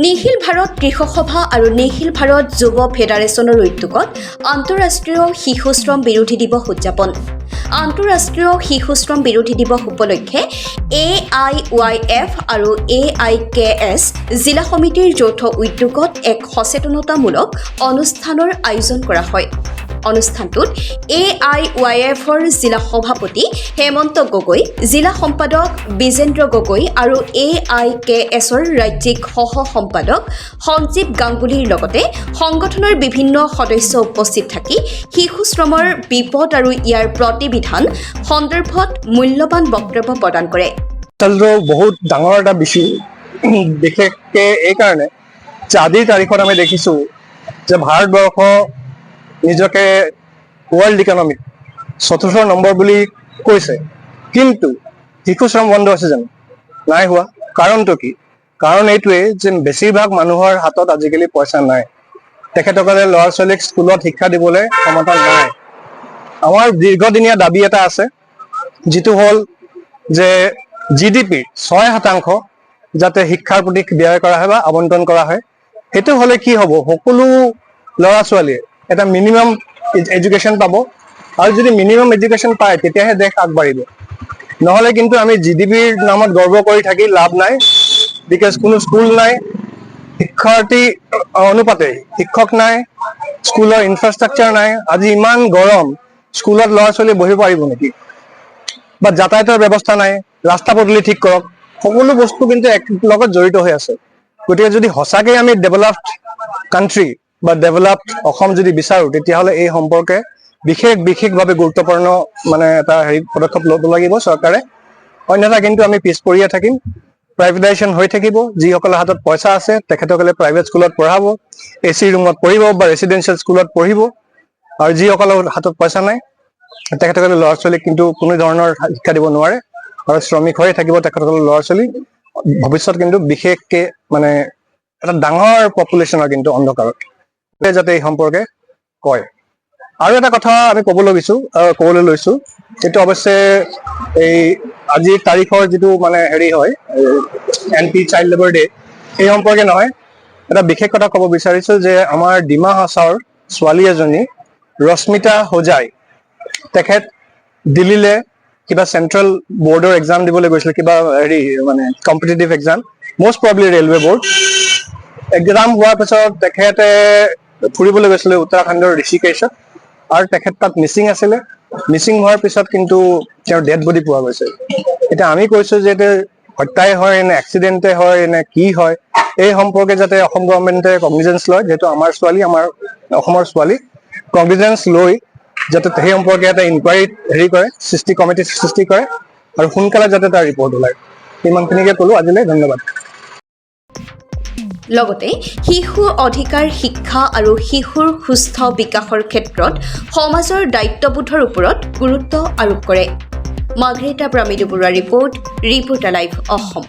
নিখিল ভাৰত কৃষক সভা আৰু নিখিল ভাৰত যুৱ ফেডাৰেশ্যনৰ উদ্যোগত আন্তঃৰাষ্ট্ৰীয় শিশু শ্ৰম বিৰোধী দিৱস উদযাপন। আন্তঃৰাষ্ট্ৰীয় শিশু শ্ৰম বিৰোধী দিৱস উপলক্ষে AIYF আৰু AIKS জিলা সমিতিৰ যৌথ উদ্যোগত এক সচেতনতামূলক অনুষ্ঠানৰ আয়োজন কৰা হয়। অনুষ্ঠানটোত AIYFৰ জিলা সভাপতি হেমন্ত গগৈ, জিলা সম্পাদক বিজেন্দ্ৰ গগৈ আৰু AIKSৰ ৰাজ্যিক সহ সম্পাদক সঞ্জীৱ গাংগুলীৰ লগতে সংগঠনৰ বিভিন্ন সদস্য উপস্থিত থাকি শিশু শ্ৰমৰ বিপদ আৰু ইয়াৰ প্ৰতিবিধান সন্দৰ্ভত মূল্যৱান বক্তব্য প্ৰদান কৰে। বহুত ডাঙৰ এটা বিষয়, বিশেষকৈ এইকাৰণে যে আজিৰ তাৰিখত আমি দেখিছোঁ যে ভাৰতবৰ্ষ নিজকে ৱৰ্ল্ড ইকনমিক ৪ৰ্থ নম্বৰ বুলি কৈছে, কিন্তু শিশু শ্ৰম বন্ধ হৈছে জানো? নাই হোৱা। কাৰণটো কি? কাৰণ এইটোৱে যে বেছিভাগ মানুহৰ হাতত আজিকালি পইচা নাই। তেখেতসকলে ল'ৰা ছোৱালীক স্কুলত শিক্ষা দিবলৈ ক্ষমতা নাই। আমাৰ দীৰ্ঘদিনীয়া দাবী এটা আছে, যিটো হ'ল যে GDP ৬% যাতে শিক্ষাৰ প্ৰতি ব্যয় কৰা হয় বা আবণ্টন কৰা হয়। সেইটো হ'লে কি হ'ব, সকলো ল'ৰা ছোৱালীয়ে এটা মিনিমাম এডুকেশ্যন পাব, আৰু যদি মিনিমাম এডুকেশ্যন পায় তেতিয়াহে দেশ আগবাঢ়িব। নহ'লে কিন্তু আমি GDPৰ নামত গৰ্ব কৰি থাকি লাভ নাই, বিকজ কোনো স্কুল নাই, শিক্ষাৰ্থী অনুপাতে শিক্ষক নাই, স্কুলৰ ইনফ্ৰাষ্ট্ৰাকচাৰ নাই। আজি ইমান গৰম, স্কুলত ল'ৰা ছোৱালী বহিব পাৰিব নেকি? বা যাতায়াতৰ ব্যৱস্থা নাই, ৰাস্তা পদূলি ঠিক কৰক। সকলো বস্তু কিন্তু এক লগত জড়িত হৈ আছে। গতিকে যদি সঁচাকৈ আমি ডেভেলপড কাণ্ট্ৰি বা ডেভেলপড অসম যদি বিচাৰোঁ, তেতিয়াহ'লে এই সম্পৰ্কে বিশেষভাৱে গুৰুত্বপূৰ্ণ এটা পদক্ষেপ ল'ব লাগিব চৰকাৰে। অন্যথা কিন্তু আমি পিছ পৰিয়ে থাকিম, প্ৰাইভেটাইজেশ্যন হৈ থাকিব। যিসকলৰ হাতত পইচা আছে তেখেতসকলে প্ৰাইভেট স্কুলত পঢ়াব, AC ৰুমত পঢ়িব বা ৰেচিডেঞ্চিয়েল স্কুলত পঢ়িব, আৰু যিসকলৰ হাতত পইচা নাই তেখেতসকলে ল'ৰা ছোৱালীক কিন্তু কোনো ধৰণৰ শিক্ষা দিব নোৱাৰে, আৰু শ্ৰমিক হৈয়ে থাকিব তেখেতসকলৰ ল'ৰা ছোৱালী। ভৱিষ্যত কিন্তু বিশেষকৈ এটা ডাঙৰ পপুলেশ্যনৰ কিন্তু অন্ধকাৰত যাতে এই সম্পৰ্কে কয়। আৰু এটা কথা আমি ক'বলৈ লৈছোঁ, সেইটো অৱশ্যে এই আজিৰ তাৰিখৰ যিটো হয় এণ্টি চাইল্ড লেবাৰ ডে, সেই সম্পৰ্কে নহয়। এটা বিশেষ কথা ক'ব বিচাৰিছোঁ যে আমাৰ ডিমা হাছাওৰ ছোৱালী এজনী ৰশ্মিতা হোজাই, তেখেত দিল্লীলৈ কিবা চেণ্ট্ৰেল বৰ্ডৰ এক্সাম দিবলৈ গৈছিলে, কিবা competitive exam, most probably railway board exam হোৱাৰ পিছত তেখেতে ফুৰিবলৈ গৈছিলে উত্তৰাখণ্ডৰ ঋষিকেশত, আৰু তেখেত তাত মিচিং আছিলে। মিচিং হোৱাৰ পিছত কিন্তু তেওঁৰ ডেড বডি পোৱা গৈছে। এতিয়া আমি কৈছোঁ যে এইটো হত্যাই হয় নে এক্সিডেণ্টে হয় নে কি হয়, এই সম্পৰ্কে যাতে অসম গভৰ্ণমেণ্টে কগনিজেঞ্চ লয়। যিহেতু আমাৰ ছোৱালী, আমাৰ অসমৰ ছোৱালী, কগনিজেঞ্চ লৈ যাতে সেই সম্পৰ্কে এটা ইনকুৱাৰী কৰে, কমিটি সৃষ্টি কৰে, আৰু সোনকালে যাতে তাৰ ৰিপৰ্ট ওলায়। ইমানখিনিকে ক'লো আজিলৈ, ধন্যবাদ। লগতে শিশুৰ অধিকাৰ, শিক্ষা আৰু শিশুৰ সুস্থ বিকাশৰ ক্ষেত্ৰত সমাজৰ দায়িত্ববোধৰ ওপৰত গুৰুত্ব আৰোপ কৰে। মাৰ্ঘেৰিটা প্ৰামিডু বৰুৱাৰ ৰিপৰ্টাৰ লাইভ অসম।